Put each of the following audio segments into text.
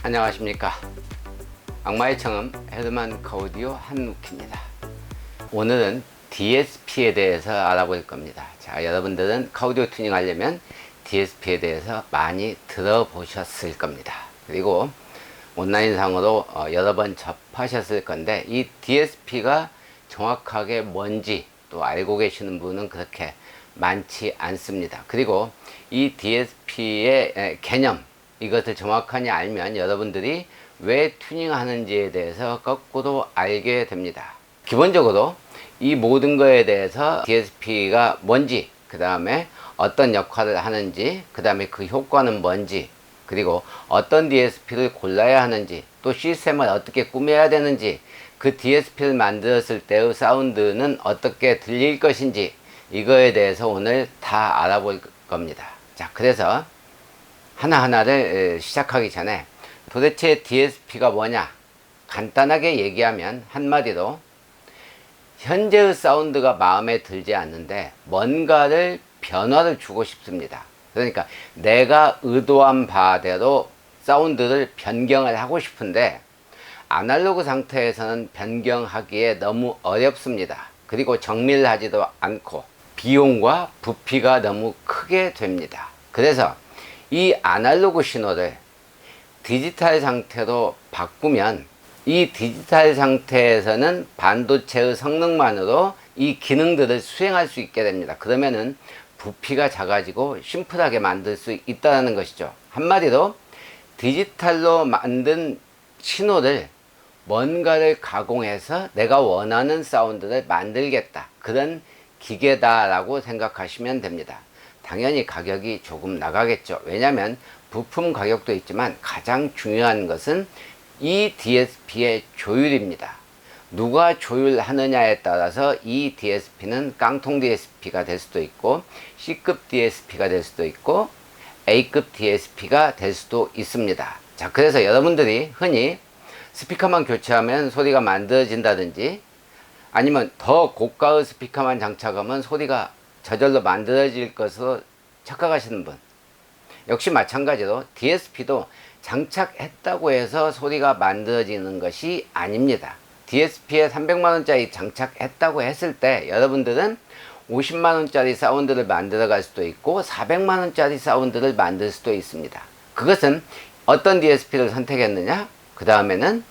안녕하십니까. 악마의 청음 헤드만 카오디오 한우키입니다. 오늘은 DSP에 대해서 알아볼 겁니다. 자, 여러분들은 카오디오 튜닝 하려면 DSP에 대해서 많이 들어보셨을 겁니다. 그리고 온라인상으로 여러 번 접하셨을 건데, 이 DSP가 정확하게 뭔지 또 알고 계시는 분은 그렇게 많지 않습니다. 그리고 이 DSP의 개념, 이것을 정확하게 알면 여러분들이 왜 튜닝 하는지에 대해서 거꾸로 알게 됩니다. 기본적으로 이 모든 거에 대해서 DSP가 뭔지, 그 다음에 어떤 역할을 하는지, 그 다음에 그 효과는 뭔지, 그리고 어떤 DSP를 골라야 하는지, 또 시스템을 어떻게 꾸며야 되는지, 그 DSP를 만들었을 때의 사운드는 어떻게 들릴 것인지, 이거에 대해서 오늘 다 알아볼 겁니다. 자, 그래서 하나하나를 시작하기 전에 도대체 DSP가 뭐냐, 간단하게 얘기하면 한마디로 현재의 사운드가 마음에 들지 않는데 뭔가를 변화를 주고 싶습니다. 그러니까 내가 의도한 바대로 사운드를 변경을 하고 싶은데 아날로그 상태에서는 변경하기에 너무 어렵습니다. 그리고 정밀하지도 않고 비용과 부피가 너무 크게 됩니다. 그래서 이 아날로그 신호를 디지털 상태로 바꾸면 이 디지털 상태에서는 반도체의 성능만으로 이 기능들을 수행할 수 있게 됩니다. 그러면은 부피가 작아지고 심플하게 만들 수 있다는 것이죠. 한마디로 디지털로 만든 신호를 뭔가를 가공해서 내가 원하는 사운드를 만들겠다, 그런 기계다라고 생각하시면 됩니다. 당연히 가격이 조금 나가겠죠. 왜냐하면 부품 가격도 있지만 가장 중요한 것은 이 DSP의 조율입니다. 누가 조율하느냐에 따라서 이 DSP는 깡통 DSP가 될 수도 있고 C급 DSP가 될 수도 있고 A급 DSP가 될 수도 있습니다. 자, 그래서 여러분들이 흔히 스피커만 교체하면 소리가 만들어진다든지, 아니면 더 고가의 스피커만 장착하면 소리가 저절로 만들어질 것으로 착각하시는 분, 역시 마찬가지로 DSP도 장착했다고 해서 소리가 만들어지는 것이 아닙니다. DSP에 300만원짜리 장착했다고 했을 때 여러분들은 50만원짜리 사운드를 만들어 갈 수도 있고 400만원짜리 사운드를 만들 수도 있습니다. 그것은 어떤 DSP를 선택했느냐, 그 다음에는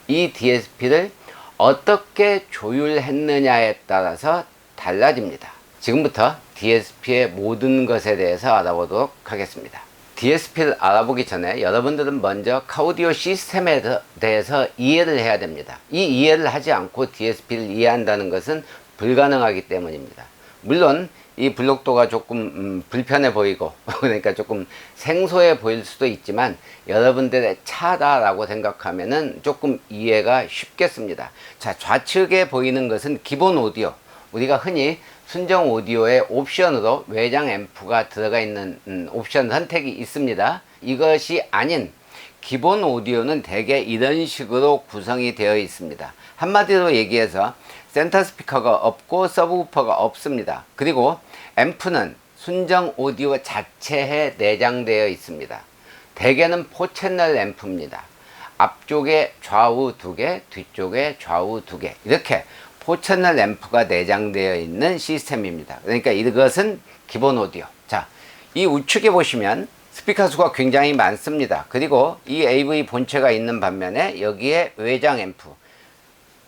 이 DSP를 어떻게 조율했느냐에 따라서 달라집니다. 지금부터 DSP의 모든 것에 대해서 알아보도록 하겠습니다. DSP를 알아보기 전에 여러분들은 먼저 카오디오 시스템에 대해서 이해를 해야 됩니다. 이 이해를 하지 않고 DSP를 이해한다는 것은 불가능하기 때문입니다. 물론 이 블록도가 조금 불편해 보이고 그러니까 조금 생소해 보일 수도 있지만 여러분들의 차다라고 생각하면은 조금 이해가 쉽겠습니다. 자, 좌측에 보이는 것은 기본 오디오, 우리가 흔히 순정 오디오의 옵션으로 외장 앰프가 들어가 있는 옵션 선택이 있습니다. 이것이 아닌 기본 오디오는 대개 이런 식으로 구성이 되어 있습니다. 한마디로 얘기해서 센터 스피커가 없고 서브우퍼가 없습니다. 그리고 앰프는 순정 오디오 자체에 내장되어 있습니다. 대개는 4채널 앰프입니다. 앞쪽에 좌우 2개, 뒤쪽에 좌우 2개, 이렇게 4채널 앰프가 내장되어 있는 시스템입니다. 그러니까 이것은 기본 오디오. 자, 이 우측에 보시면 스피커 수가 굉장히 많습니다. 그리고 이 AV 본체가 있는 반면에 여기에 외장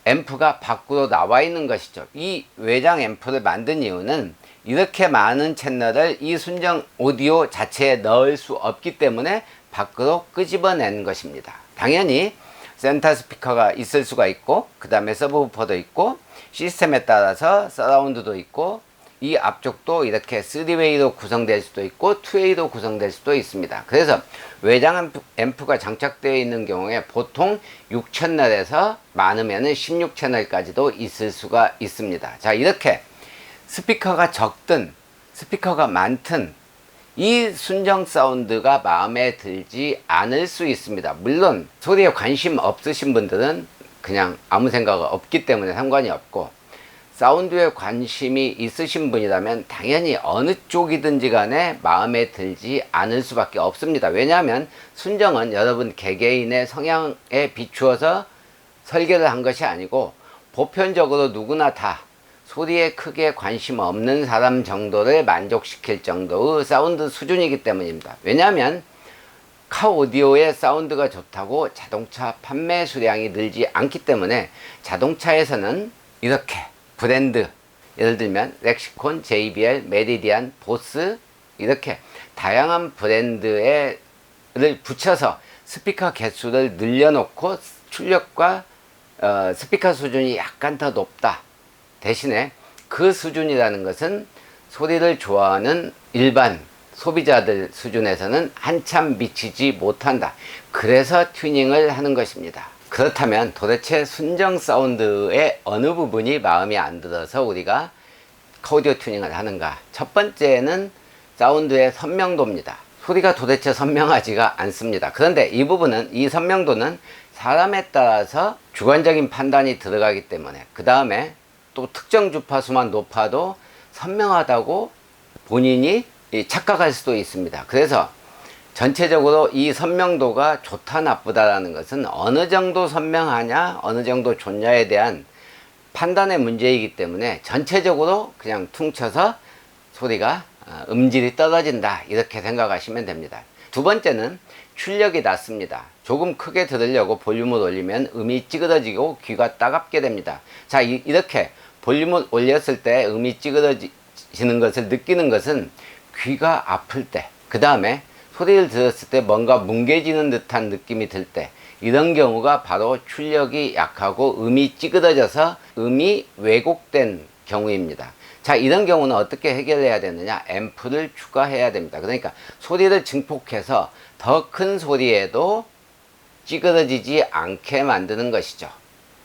앰프가 밖으로 나와 있는 것이죠. 이 외장 앰프를 만든 이유는 이렇게 많은 채널을 이 순정 오디오 자체에 넣을 수 없기 때문에 밖으로 끄집어낸 것입니다. 당연히 센터 스피커가 있을 수가 있고, 그 다음에 서브우퍼도 있고, 시스템에 따라서 서라운드도 있고, 이 앞쪽도 이렇게 3웨이로 구성될 수도 있고 2웨이로 구성될 수도 있습니다. 그래서 외장 앰프가 장착되어 있는 경우에 보통 6채널에서 많으면 16채널까지도 있을 수가 있습니다. 자, 이렇게 스피커가 적든 스피커가 많든 이 순정 사운드가 마음에 들지 않을 수 있습니다. 물론 소리에 관심 없으신 분들은 그냥 아무 생각 없기 때문에 상관이 없고, 사운드에 관심이 있으신 분이라면 당연히 어느 쪽이든지 간에 마음에 들지 않을 수밖에 없습니다. 왜냐하면 순정은 여러분 개개인의 성향에 비추어서 설계를 한 것이 아니고 보편적으로 누구나 다 소리에 크게 관심 없는 사람 정도를 만족시킬 정도의 사운드 수준이기 때문입니다. 왜냐하면 카 오디오의 사운드가 좋다고 자동차 판매 수량이 늘지 않기 때문에 자동차에서는 이렇게 브랜드, 예를 들면 렉시콘, JBL, 메리디안, 보스 이렇게 다양한 브랜드를 붙여서 스피커 개수를 늘려놓고 출력과 스피커 수준이 약간 더 높다. 대신에 그 수준이라는 것은 소리를 좋아하는 일반 소비자들 수준에서는 한참 미치지 못한다. 그래서 튜닝을 하는 것입니다. 그렇다면 도대체 순정 사운드의 어느 부분이 마음에 안 들어서 우리가 오디오 튜닝을 하는가? 첫 번째는 사운드의 선명도입니다. 소리가 도대체 선명하지가 않습니다. 그런데 이 선명도는 사람에 따라서 주관적인 판단이 들어가기 때문에 그 다음에 또 특정 주파수만 높아도 선명하다고 본인이 착각할 수도 있습니다. 그래서 전체적으로 이 선명도가 좋다 나쁘다라는 것은 어느 정도 선명하냐 어느 정도 좋냐에 대한 판단의 문제이기 때문에 전체적으로 그냥 퉁쳐서 소리가 음질이 떨어진다 이렇게 생각하시면 됩니다. 두 번째는 출력이 낮습니다. 조금 크게 들으려고 볼륨을 올리면 음이 찌그러지고 귀가 따갑게 됩니다. 자, 이렇게 볼륨을 올렸을 때 음이 찌그러지는 것을 느끼는 것은 귀가 아플 때, 그 다음에 소리를 들었을 때 뭔가 뭉개지는 듯한 느낌이 들 때, 이런 경우가 바로 출력이 약하고 음이 찌그러져서 음이 왜곡된 경우입니다. 자, 이런 경우는 어떻게 해결해야 되느냐? 앰프를 추가해야 됩니다. 그러니까 소리를 증폭해서 더 큰 소리에도 찌그러지지 않게 만드는 것이죠.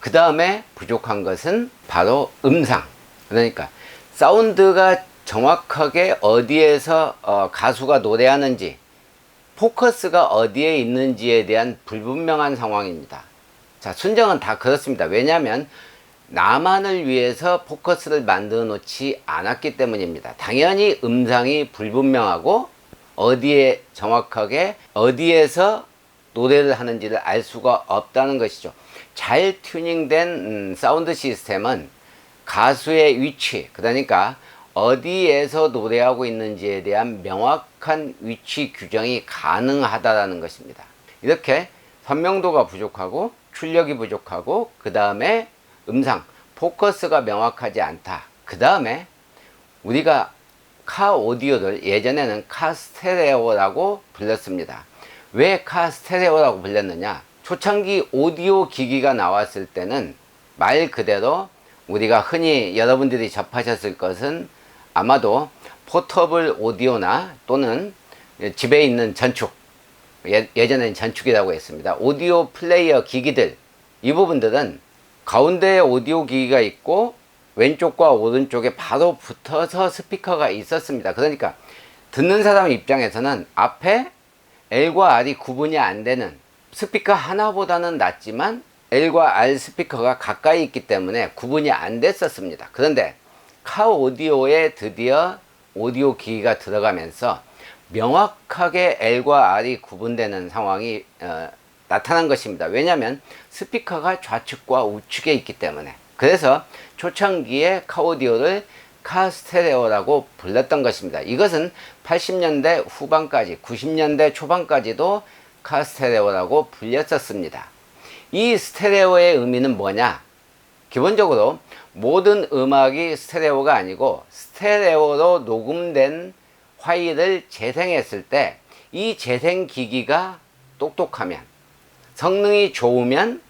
그 다음에 부족한 것은 바로 음상. 그러니까 사운드가 정확하게 어디에서 가수가 노래하는지, 포커스가 어디에 있는지에 대한 불분명한 상황입니다. 자, 순정은 다 그렇습니다. 왜냐하면 나만을 위해서 포커스를 만들어 놓지 않았기 때문입니다. 당연히 음상이 불분명하고 어디에 정확하게 어디에서 노래를 하는지를 알 수가 없다는 것이죠. 잘 튜닝된 사운드 시스템은 가수의 위치, 그러니까 어디에서 노래하고 있는지에 대한 명확한 위치 규정이 가능하다는 것입니다. 이렇게 선명도가 부족하고 출력이 부족하고 그 다음에 음상, 포커스가 명확하지 않다. 그 다음에 우리가 카 오디오를 예전에는 카 스테레오라고 불렀습니다. 왜 카 스테레오라고 불렸느냐? 초창기 오디오 기기가 나왔을 때는 말 그대로 우리가 흔히 여러분들이 접하셨을 것은 아마도 포터블 오디오나 또는 집에 있는 전축, 예전에는 전축이라고 했습니다. 오디오 플레이어 기기들, 이 부분들은 가운데에 오디오 기기가 있고 왼쪽과 오른쪽에 바로 붙어서 스피커가 있었습니다. 그러니까 듣는 사람 입장에서는 앞에 L과 R이 구분이 안 되는, 스피커 하나보다는 낫지만 L과 R 스피커가 가까이 있기 때문에 구분이 안 됐었습니다. 그런데 카 오디오에 드디어 오디오 기기가 들어가면서 명확하게 L과 R이 구분되는 상황이 나타난 것입니다. 왜냐하면 스피커가 좌측과 우측에 있기 때문에. 그래서 초창기에 카 오디오를 카 스테레오라고 불렀던 것입니다. 이것은 80년대 후반까지 90년대 초반까지도 카 스테레오라고 불렸었습니다. 이 스테레오의 의미는 뭐냐? 기본적으로 모든 음악이 스테레오가 아니고 스테레오로 녹음된 파일을 재생했을 때 이 재생 기기가 똑똑하면, 성능이 좋으면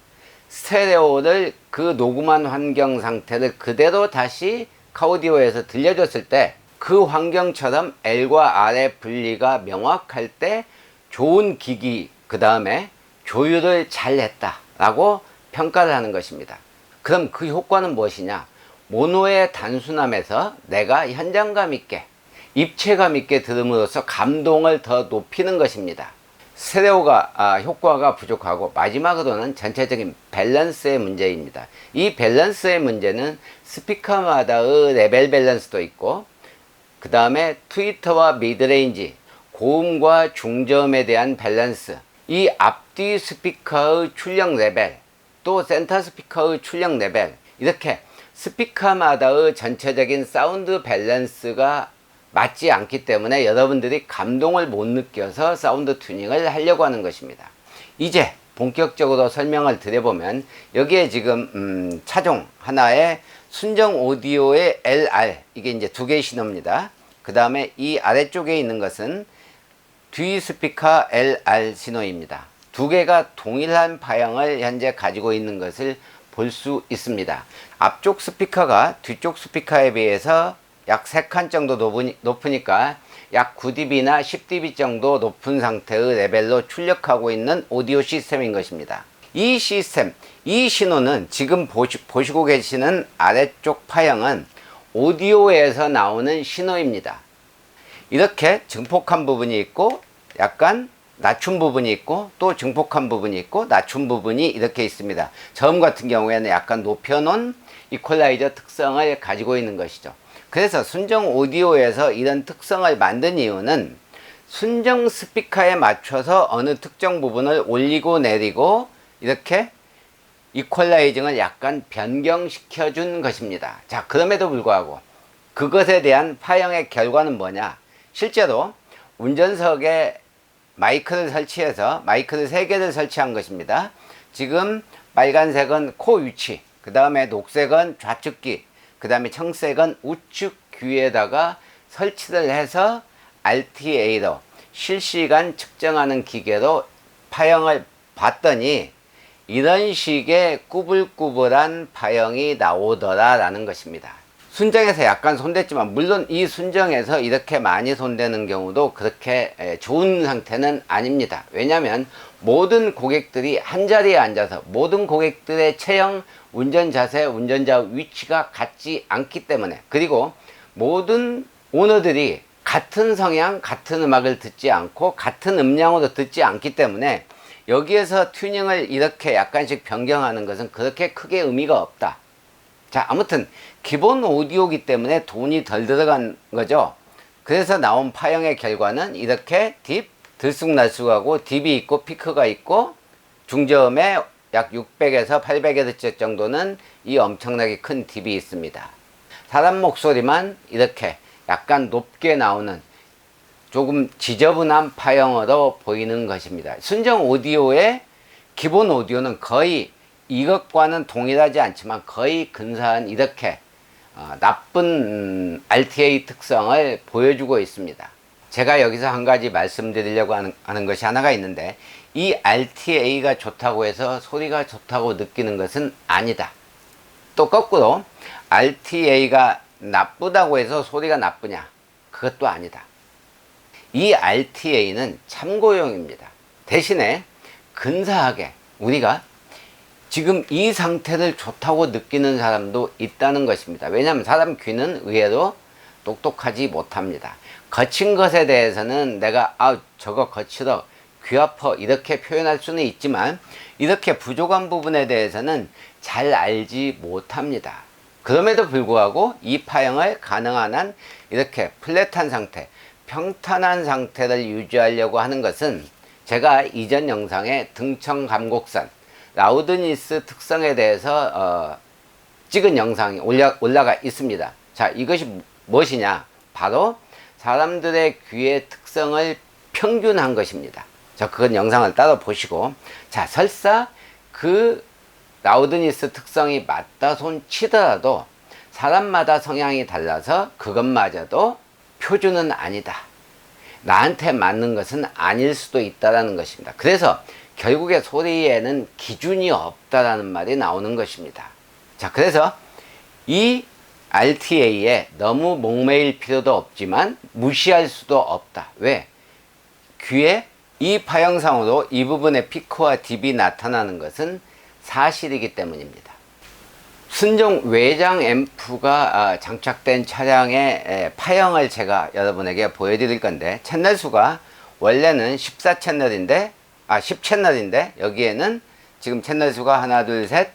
스테레오를 그 녹음한 환경 상태를 그대로 다시 카오디오에서 들려줬을 때 그 환경처럼 L과 R의 분리가 명확할 때 좋은 기기, 그 다음에 조율을 잘 했다 라고 평가를 하는 것입니다. 그럼 그 효과는 무엇이냐? 모노의 단순함에서 내가 현장감 있게, 입체감 있게 들음으로써 감동을 더 높이는 것입니다. 스테레오가 효과가 부족하고, 마지막으로는 전체적인 밸런스의 문제입니다. 이 밸런스의 문제는 스피커마다의 레벨 밸런스도 있고, 그 다음에 트위터와 미드레인지, 고음과 중저음에 대한 밸런스, 이 앞뒤 스피커의 출력 레벨, 또 센터 스피커의 출력 레벨, 이렇게 스피커마다의 전체적인 사운드 밸런스가 맞지 않기 때문에 여러분들이 감동을 못 느껴서 사운드 튜닝을 하려고 하는 것입니다. 이제 본격적으로 설명을 드려보면, 여기에 지금 차종 하나의 순정 오디오의 LR, 이게 이제 두 개의 신호입니다. 그 다음에 이 아래쪽에 있는 것은 뒤 스피커 LR 신호입니다. 두 개가 동일한 파형을 현재 가지고 있는 것을 볼 수 있습니다. 앞쪽 스피커가 뒤쪽 스피커에 비해서 약 3칸 정도 높으니까 약 9dB나 10dB 정도 높은 상태의 레벨로 출력하고 있는 오디오 시스템인 것입니다. 이 시스템, 이 신호는 지금 보시고 계시는 아래쪽 파형은 오디오에서 나오는 신호입니다. 이렇게 증폭한 부분이 있고, 약간 낮춘 부분이 있고, 또 증폭한 부분이 있고, 낮춘 부분이 이렇게 있습니다. 저음 같은 경우에는 약간 높여놓은 이퀄라이저 특성을 가지고 있는 것이죠. 그래서 순정 오디오에서 이런 특성을 만든 이유는 순정 스피커에 맞춰서 어느 특정 부분을 올리고 내리고 이렇게 이퀄라이징을 약간 변경시켜 준 것입니다. 자, 그럼에도 불구하고 그것에 대한 파형의 결과는 뭐냐? 실제로 운전석에 마이크를 설치해서 마이크를 3개를 설치한 것입니다. 지금 빨간색은 코 위치, 그 다음에 녹색은 좌측귀, 그 다음에 청색은 우측 귀에다가 설치를 해서 RTA로 실시간 측정하는 기계로 파형을 봤더니 이런 식의 꾸불꾸불한 파형이 나오더라 라는 것입니다. 순정에서 약간 손댔지만, 물론 이 순정에서 이렇게 많이 손대는 경우도 그렇게 좋은 상태는 아닙니다. 왜냐하면 모든 고객들이 한자리에 앉아서 모든 고객들의 체형, 운전 자세, 운전자 위치가 같지 않기 때문에, 그리고 모든 오너들이 같은 성향, 같은 음악을 듣지 않고 같은 음량으로 듣지 않기 때문에 여기에서 튜닝을 이렇게 약간씩 변경하는 것은 그렇게 크게 의미가 없다. 자, 아무튼 기본 오디오이기 때문에 돈이 덜 들어간 거죠. 그래서 나온 파형의 결과는 이렇게 딥, 들쑥날쑥하고 딥이 있고 피크가 있고, 중저음에 약 600에서 800Hz 정도는 이 엄청나게 큰 딥이 있습니다. 사람 목소리만 이렇게 약간 높게 나오는 조금 지저분한 파형으로 보이는 것입니다. 순정 오디오의 기본 오디오는 거의 이것과는 동일하지 않지만 거의 근사한 이렇게 나쁜 RTA 특성을 보여주고 있습니다. 제가 여기서 한 가지 말씀드리려고 하는 것이 하나가 있는데, 이 RTA가 좋다고 해서 소리가 좋다고 느끼는 것은 아니다. 또 거꾸로 RTA가 나쁘다고 해서 소리가 나쁘냐? 그것도 아니다. 이 RTA는 참고용입니다. 대신에 근사하게 우리가 지금 이 상태를 좋다고 느끼는 사람도 있다는 것입니다. 왜냐하면 사람 귀는 의외로 똑똑하지 못합니다. 거친 것에 대해서는 내가 저거 거칠어, 귀 아파 이렇게 표현할 수는 있지만, 이렇게 부족한 부분에 대해서는 잘 알지 못합니다. 그럼에도 불구하고 이 파형을 가능한 한 이렇게 플랫한 상태, 평탄한 상태를 유지하려고 하는 것은, 제가 이전 영상에 등청 감곡선, 라우드니스 특성에 대해서 찍은 영상이 올라가 있습니다. 자, 이것이 무엇이냐? 바로 사람들의 귀의 특성을 평균한 것입니다. 자, 그건 영상을 따로 보시고, 자, 설사 그 라우드니스 특성이 맞다 손 치더라도 사람마다 성향이 달라서 그것마저도 표준은 아니다. 나한테 맞는 것은 아닐 수도 있다라는 것입니다. 그래서 결국에 소리에는 기준이 없다라는 말이 나오는 것입니다. 자, 그래서 이 RTA에 너무 목매일 필요도 없지만 무시할 수도 없다. 왜? 귀에 이 파형상으로 이 부분에 피크와 딥이 나타나는 것은 사실이기 때문입니다. 순정 외장 앰프가 장착된 차량의 파형을 제가 여러분에게 보여드릴 건데, 채널 수가 원래는 14채널인데 10채널인데 여기에는 지금 채널 수가 하나, 둘, 셋,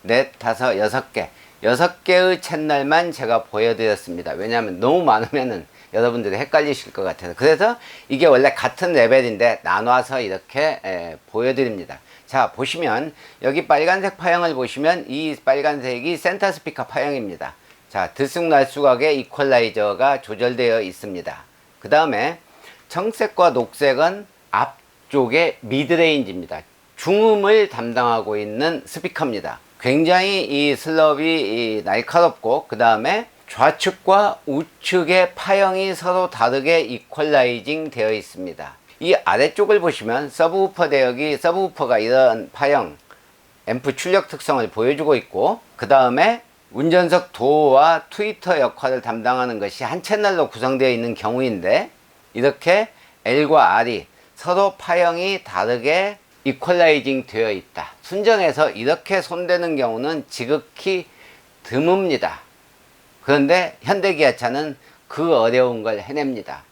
넷, 다섯, 6개 6개의 채널만 제가 보여드렸습니다. 왜냐하면 너무 많으면은 여러분들이 헷갈리실 것 같아서. 그래서 이게 원래 같은 레벨인데 나눠서 이렇게 보여드립니다. 자, 보시면 여기 빨간색 파형을 보시면 이 빨간색이 센터 스피커 파형입니다. 자, 들쑥날쑥하게 이퀄라이저가 조절되어 있습니다. 그 다음에 청색과 녹색은 앞쪽에 미드레인지입니다. 중음을 담당하고 있는 스피커입니다. 굉장히 이 슬럽이 날카롭고, 그 다음에 좌측과 우측의 파형이 서로 다르게 이퀄라이징 되어 있습니다. 이 아래쪽을 보시면 서브우퍼 대역이, 서브우퍼가 이런 파형 앰프 출력 특성을 보여주고 있고, 그 다음에 운전석 도어와 트위터 역할을 담당하는 것이 한 채널로 구성되어 있는 경우인데, 이렇게 L과 R이 서로 파형이 다르게 이퀄라이징 되어 있다. 순정에서 이렇게 손대는 경우는 지극히 드뭅니다. 그런데 현대기아차는 그 어려운 걸 해냅니다.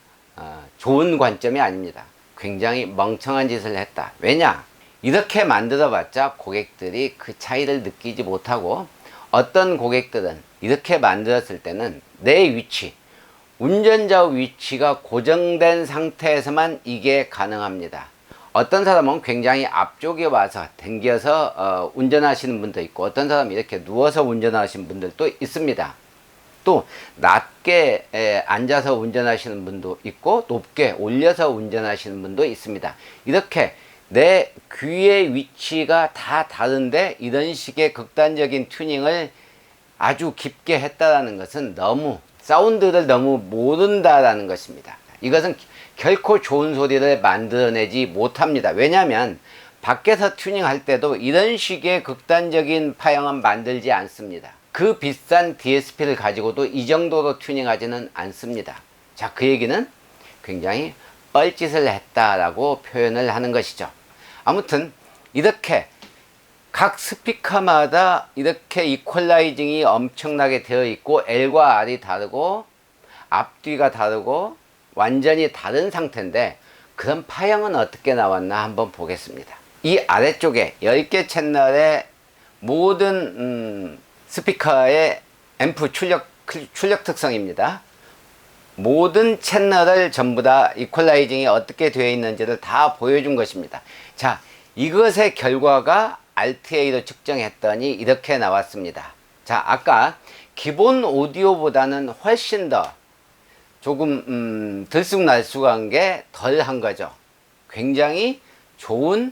좋은 관점이 아닙니다. 굉장히 멍청한 짓을 했다. 왜냐? 이렇게 만들어 봤자 고객들이 그 차이를 느끼지 못하고, 어떤 고객들은 이렇게 만들었을 때는 내 위치, 운전자 위치가 고정된 상태에서만 이게 가능합니다. 어떤 사람은 굉장히 앞쪽에 와서 당겨서 운전하시는 분도 있고, 어떤 사람은 이렇게 누워서 운전하시는 분들도 있습니다. 또 낮게 앉아서 운전하시는 분도 있고, 높게 올려서 운전하시는 분도 있습니다. 이렇게 내 귀의 위치가 다 다른데 이런 식의 극단적인 튜닝을 아주 깊게 했다라는 것은 너무 사운드를 너무 모른다라는 것입니다. 이것은 결코 좋은 소리를 만들어내지 못합니다. 왜냐하면 밖에서 튜닝할 때도 이런 식의 극단적인 파형은 만들지 않습니다. 그 비싼 DSP를 가지고도 이 정도로 튜닝하지는 않습니다. 자, 그 얘기는 굉장히 뻘짓을 했다라고 표현을 하는 것이죠. 아무튼 이렇게 각 스피커마다 이렇게 이퀄라이징이 엄청나게 되어 있고, L과 R이 다르고 앞뒤가 다르고 완전히 다른 상태인데, 그런 파형은 어떻게 나왔나 한번 보겠습니다. 이 아래쪽에 10개 채널의 모든 스피커의 앰프 출력 특성입니다. 모든 채널을 전부 다 이퀄라이징이 어떻게 되어 있는지를 다 보여준 것입니다. 자, 이것의 결과가 RTA로 측정했더니 이렇게 나왔습니다. 자, 아까 기본 오디오보다는 훨씬 더 조금 들쑥날쑥한 게 덜 한 거죠. 굉장히 좋은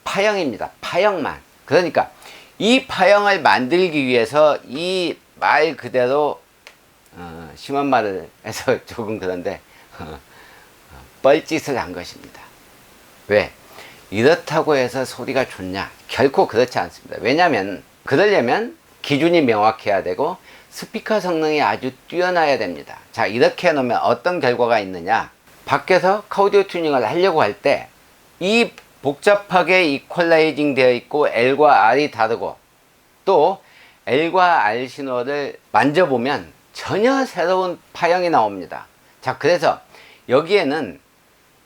파형입니다. 파형만. 그러니까 이 파형을 만들기 위해서 이 말 그대로 심한 말을 해서 조금 그런데 뻘짓을 한 것입니다. 왜? 이렇다고 해서 소리가 좋냐? 결코 그렇지 않습니다. 왜냐하면 그러려면 기준이 명확해야 되고 스피커 성능이 아주 뛰어나야 됩니다. 자, 이렇게 해놓으면 어떤 결과가 있느냐? 밖에서 카우디오 튜닝을 하려고 할 때 이 복잡하게 이퀄라이징 되어 있고 L과 R이 다르고, 또 L과 R 신호를 만져보면 전혀 새로운 파형이 나옵니다. 자, 그래서 여기에는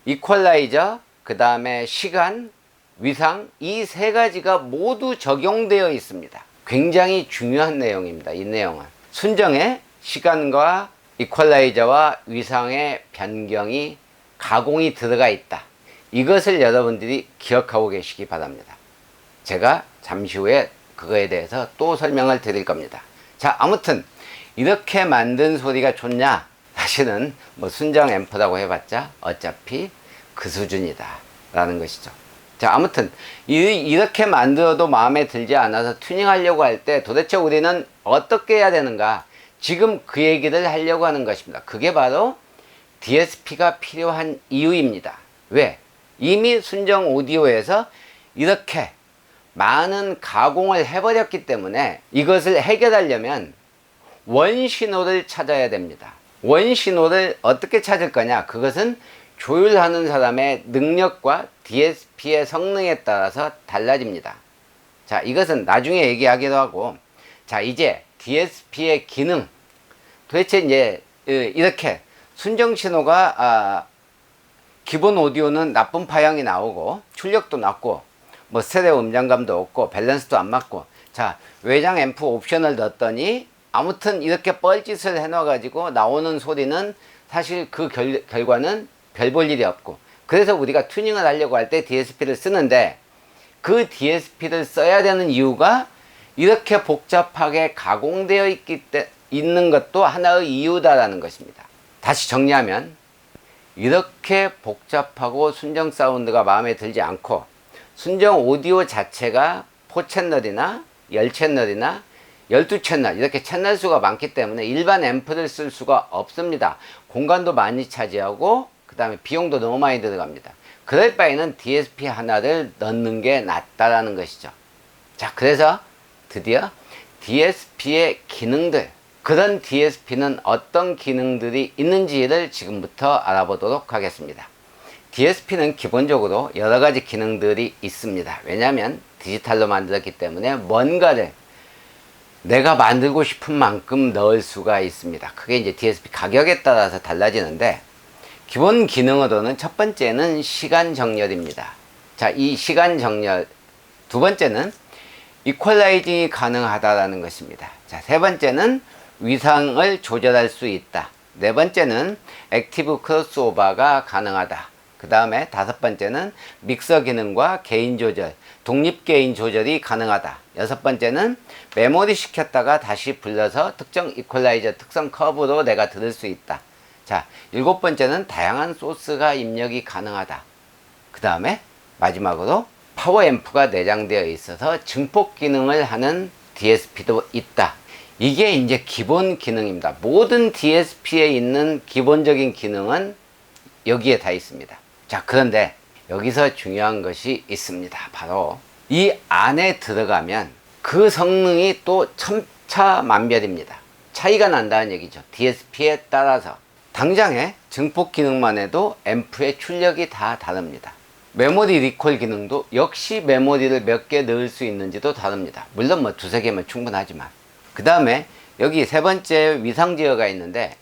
이퀄라이저, 그 다음에 시간, 위상, 이 세 가지가 모두 적용되어 있습니다. 굉장히 중요한 내용입니다. 이 내용은 순정의 시간과 이퀄라이저와 위상의 변경이 가공이 들어가 있다. 이것을 여러분들이 기억하고 계시기 바랍니다. 제가 잠시 후에 그거에 대해서 또 설명을 드릴 겁니다. 자, 아무튼 이렇게 만든 소리가 좋냐? 사실은 뭐 순정 앰프라고 해봤자 어차피 그 수준이다 라는 것이죠. 자, 아무튼 이렇게 만들어도 마음에 들지 않아서 튜닝하려고 할 때 도대체 우리는 어떻게 해야 되는가? 지금 그 얘기를 하려고 하는 것입니다. 그게 바로 DSP가 필요한 이유입니다. 왜? 이미 순정 오디오에서 이렇게 많은 가공을 해버렸기 때문에 이것을 해결하려면 원신호를 찾아야 됩니다. 원신호를 어떻게 찾을 거냐? 그것은 조율하는 사람의 능력과 DSP의 성능에 따라서 달라집니다. 자, 이것은 나중에 얘기하기도 하고, 자, 이제 DSP의 기능, 도대체 이제 이렇게 순정 신호가 기본 오디오는 나쁜 파형이 나오고 출력도 낮고 뭐 스테레오 음장감도 없고 밸런스도 안 맞고, 자 외장 앰프 옵션을 넣었더니 아무튼 이렇게 뻘짓을 해놔 가지고 나오는 소리는 사실 그 결과는 별 볼 일이 없고, 그래서 우리가 튜닝을 하려고 할 때 DSP를 쓰는데, 그 DSP를 써야 되는 이유가 이렇게 복잡하게 가공되어 있는 것도 하나의 이유다라는 것입니다. 다시 정리하면, 이렇게 복잡하고 순정 사운드가 마음에 들지 않고 순정 오디오 자체가 4채널이나 10채널이나 12채널 이렇게 채널 수가 많기 때문에 일반 앰프를 쓸 수가 없습니다. 공간도 많이 차지하고 그 다음에 비용도 너무 많이 들어갑니다. 그럴 바에는 DSP 하나를 넣는 게 낫다라는 것이죠. 자, 그래서 드디어 DSP의 기능들, 그런 DSP는 어떤 기능들이 있는지를 지금부터 알아보도록 하겠습니다. DSP는 기본적으로 여러 가지 기능들이 있습니다. 왜냐하면 디지털로 만들었기 때문에 뭔가를 내가 만들고 싶은 만큼 넣을 수가 있습니다. 그게 이제 DSP 가격에 따라서 달라지는데, 기본 기능으로는 첫 번째는 시간 정렬입니다. 자, 이 시간 정렬. 두 번째는 이퀄라이징이 가능하다라는 것입니다. 자, 세 번째는 위상을 조절할 수 있다. 네 번째는 액티브 크로스오버가 가능하다. 그 다음에 다섯 번째는 믹서 기능과 게인 조절, 독립 게인 조절이 가능하다. 여섯 번째는 메모리 시켰다가 다시 불러서 특정 이퀄라이저 특성 커브로 내가 들을 수 있다. 자, 일곱 번째는 다양한 소스가 입력이 가능하다. 그 다음에 마지막으로 파워 앰프가 내장되어 있어서 증폭 기능을 하는 DSP도 있다. 이게 이제 기본 기능입니다. 모든 DSP에 있는 기본적인 기능은 여기에 다 있습니다. 자, 그런데 여기서 중요한 것이 있습니다. 바로 이 안에 들어가면 그 성능이 또 천차만별입니다. 차이가 난다는 얘기죠. DSP에 따라서. 당장에 증폭 기능만 해도 앰프의 출력이 다 다릅니다. 메모리 리콜 기능도 역시 메모리를 몇 개 넣을 수 있는지도 다릅니다. 물론 뭐 두세 개면 충분하지만. 그 다음에 여기 세 번째 위상 제어가 있는데,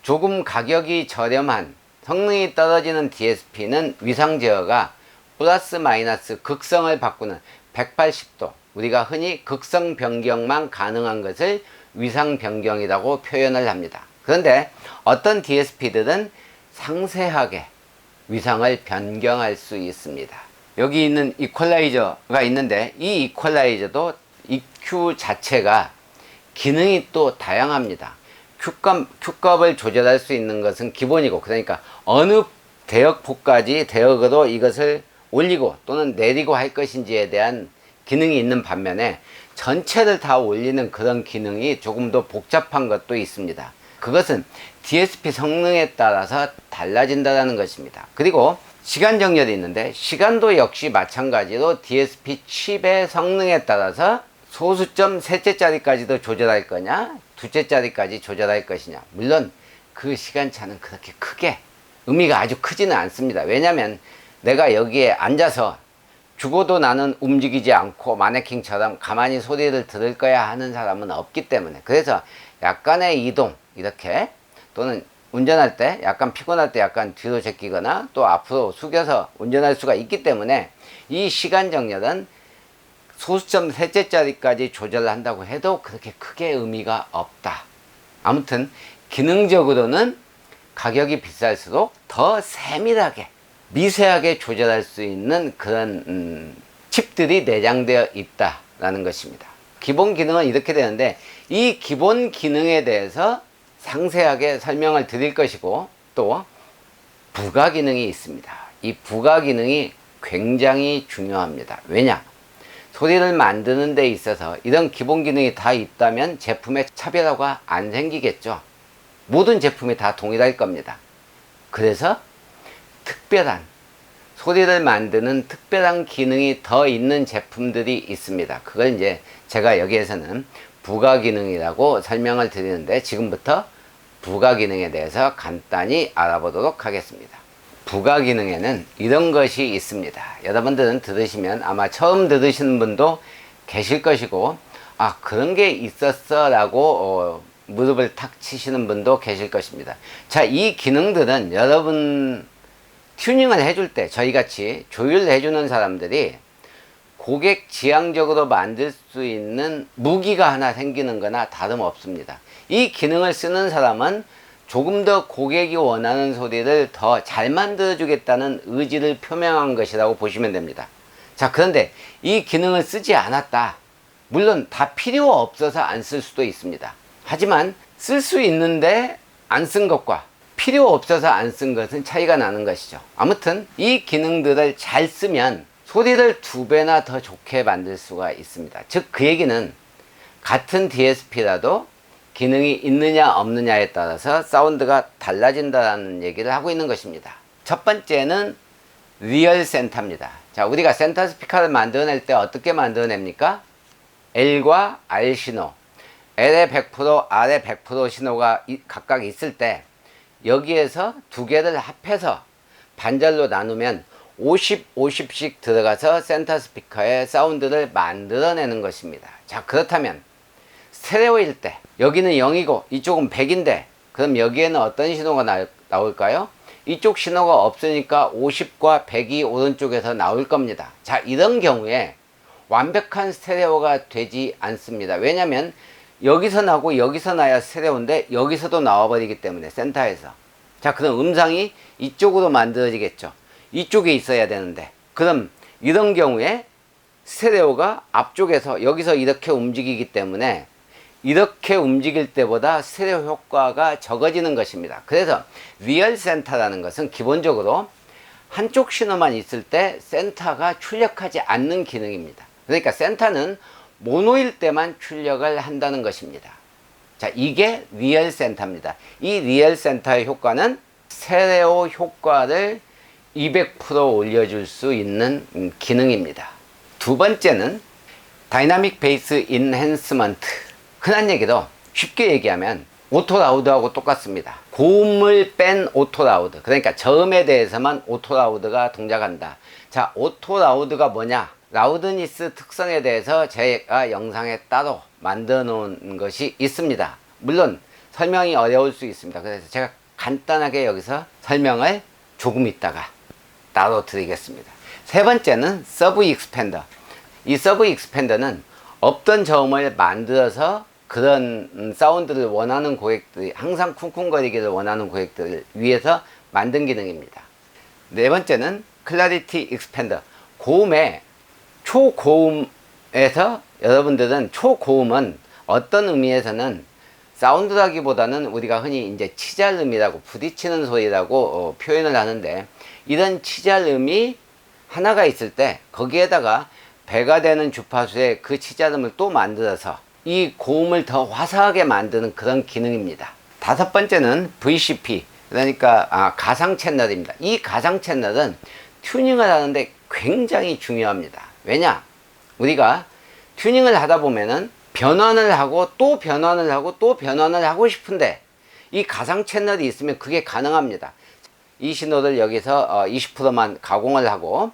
조금 가격이 저렴한 성능이 떨어지는 DSP는 위상 제어가 플러스 마이너스 극성을 바꾸는 180도, 우리가 흔히 극성 변경만 가능한 것을 위상 변경이라고 표현을 합니다. 그런데 어떤 DSP들은 상세하게 위상을 변경할 수 있습니다. 여기 있는 이퀄라이저가 있는데, 이 이퀄라이저도 EQ 자체가 기능이 또 다양합니다. Q값을 조절할 수 있는 것은 기본이고, 그러니까 어느 대역폭까지 대역으로 이것을 올리고 또는 내리고 할 것인지에 대한 기능이 있는 반면에 전체를 다 올리는 그런 기능이 조금 더 복잡한 것도 있습니다. 그것은 DSP 성능에 따라서 달라진다는 것입니다. 그리고 시간 정렬이 있는데, 시간도 역시 마찬가지로 DSP 칩의 성능에 따라서 소수점 셋째짜리까지도 조절할 거냐, 둘째짜리까지 조절할 것이냐. 물론 그 시간차는 그렇게 크게 의미가 아주 크지는 않습니다. 왜냐하면 내가 여기에 앉아서 죽어도 나는 움직이지 않고 마네킹처럼 가만히 소리를 들을 거야 하는 사람은 없기 때문에, 그래서 약간의 이동, 이렇게, 또는 운전할 때 약간 피곤할 때 약간 뒤로 제끼거나 또 앞으로 숙여서 운전할 수가 있기 때문에, 이 시간 정렬은 소수점 셋째짜리까지 조절을 한다고 해도 그렇게 크게 의미가 없다. 아무튼 기능적으로는 가격이 비쌀수록 더 세밀하게 미세하게 조절할 수 있는 그런 칩들이 내장되어 있다라는 것입니다. 기본 기능은 이렇게 되는데, 이 기본 기능에 대해서 상세하게 설명을 드릴 것이고, 또 부가 기능이 있습니다. 이 부가 기능이 굉장히 중요합니다. 왜냐? 소리를 만드는 데 있어서 이런 기본 기능이 다 있다면 제품의 차별화가 안 생기겠죠. 모든 제품이 다 동일할 겁니다. 그래서 특별한, 소리를 만드는 특별한 기능이 더 있는 제품들이 있습니다. 그걸 이제 제가 여기에서는 부가 기능이라고 설명을 드리는데, 지금부터 부가 기능에 대해서 간단히 알아보도록 하겠습니다. 부가 기능에는 이런 것이 있습니다. 여러분들은 들으시면 아마 처음 들으시는 분도 계실 것이고, 아, 그런 게 있었어 라고 무릎을 탁 치시는 분도 계실 것입니다. 자, 이 기능들은 여러분 튜닝을 해줄 때 저희같이 조율해주는 사람들이 고객 지향적으로 만들 수 있는 무기가 하나 생기는 거나 다름없습니다. 이 기능을 쓰는 사람은 조금 더 고객이 원하는 소리를 더 잘 만들어 주겠다는 의지를 표명한 것이라고 보시면 됩니다. 자, 그런데 이 기능을 쓰지 않았다. 물론 다 필요 없어서 안 쓸 수도 있습니다. 하지만 쓸 수 있는데 안 쓴 것과 필요 없어서 안 쓴 것은 차이가 나는 것이죠. 아무튼 이 기능들을 잘 쓰면 소리를 2배나 더 좋게 만들 수가 있습니다. 즉 그 얘기는 같은 DSP라도 기능이 있느냐 없느냐에 따라서 사운드가 달라진다는 얘기를 하고 있는 것입니다. 첫 번째는 리얼 센터입니다. 자, 우리가 센터 스피커를 만들어낼 때 어떻게 만들어냅니까? L과 R 신호, L의 100%, R의 100% 신호가 각각 있을 때 여기에서 두 개를 합해서 반절로 나누면 50, 50씩 들어가서 센터 스피커의 사운드를 만들어내는 것입니다. 자, 그렇다면 스테레오일 때 여기는 0이고 이쪽은 100인데 그럼 여기에는 어떤 신호가 나올까요? 이쪽 신호가 없으니까 50과 100이 오른쪽에서 나올 겁니다. 자, 이런 경우에 완벽한 스테레오가 되지 않습니다. 왜냐면 여기서 나고 여기서 나야 스테레오인데 여기서도 나와버리기 때문에 센터에서. 자, 그럼 음상이 이쪽으로 만들어지겠죠. 이쪽에 있어야 되는데 그럼 이런 경우에 스테레오가 앞쪽에서 여기서 이렇게 움직이기 때문에 이렇게 움직일 때보다 스테레오 효과가 적어지는 것입니다. 그래서 리얼 센터라는 것은 기본적으로 한쪽 신호만 있을 때 센터가 출력하지 않는 기능입니다. 그러니까 센터는 모노일 때만 출력을 한다는 것입니다. 자, 이게 리얼 센터입니다. 이 리얼 센터의 효과는 스테레오 효과를 200% 올려줄 수 있는 기능입니다. 두 번째는 다이나믹 베이스 인핸스먼트. 흔한 얘기로 쉽게 얘기하면 오토 라우드하고 똑같습니다. 고음을 뺀 오토 라우드. 그러니까 저음에 대해서만 오토 라우드가 동작한다. 자, 오토 라우드가 뭐냐? 라우드니스 특성에 대해서 제가 영상에 따로 만들어 놓은 것이 있습니다. 물론 설명이 어려울 수 있습니다. 그래서 제가 간단하게 여기서 설명을 조금 있다가 따로 드리겠습니다. 세 번째는 서브 익스팬더. 이 서브 익스팬더는 없던 저음을 만들어서 그런 사운드를 원하는 고객들이 항상 쿵쿵거리기를 원하는 고객들을 위해서 만든 기능입니다. 네 번째는 클래리티 익스팬더. 고음의 초고음에서 여러분들은 초고음은 어떤 의미에서는 사운드라기보다는 우리가 흔히 이제 치잘음이라고 부딪히는 소리라고 표현을 하는데 이런 치잘음이 하나가 있을 때 거기에다가 배가 되는 주파수에 그 치잘음을 또 만들어서 이 고음을 더 화사하게 만드는 그런 기능입니다. 다섯 번째는 VCP, 그러니까 가상 채널입니다. 이 가상 채널은 튜닝을 하는데 굉장히 중요합니다. 왜냐? 우리가 튜닝을 하다 보면은 변환을 하고 또 변환을 하고 또 변환을 하고 싶은데 이 가상 채널이 있으면 그게 가능합니다. 이 신호를 여기서 20%만 가공을 하고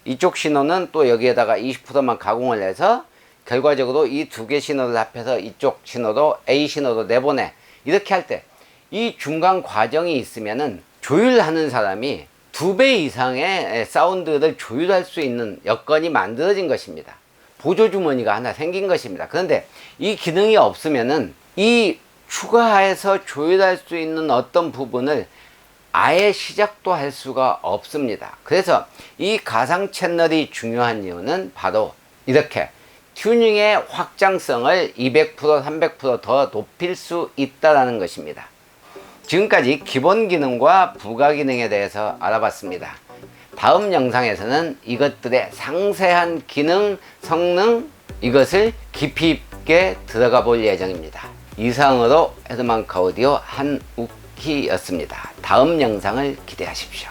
이쪽 신호는 또 여기에다가 20%만 가공을 해서 결과적으로 이 두 개 신호를 합해서 이쪽 신호도 A 신호도 내보내. 이렇게 할 때 이 중간 과정이 있으면은 조율하는 사람이 2배 이상의 사운드를 조율할 수 있는 여건이 만들어진 것입니다. 보조주머니가 하나 생긴 것입니다. 그런데 이 기능이 없으면은 이 추가해서 조율할 수 있는 어떤 부분을 아예 시작도 할 수가 없습니다. 그래서 이 가상 채널이 중요한 이유는 바로 이렇게 튜닝의 확장성을 200%, 300%더 높일 수 있다는 것입니다. 지금까지 기본 기능과 부가 기능에 대해서 알아봤습니다. 다음 영상에서는 이것들의 상세한 기능, 성능, 이것을 깊이 있게 들어가 볼 예정입니다. 이상으로 헤드만크 오디오 한욱희였습니다. 다음 영상을 기대하십시오.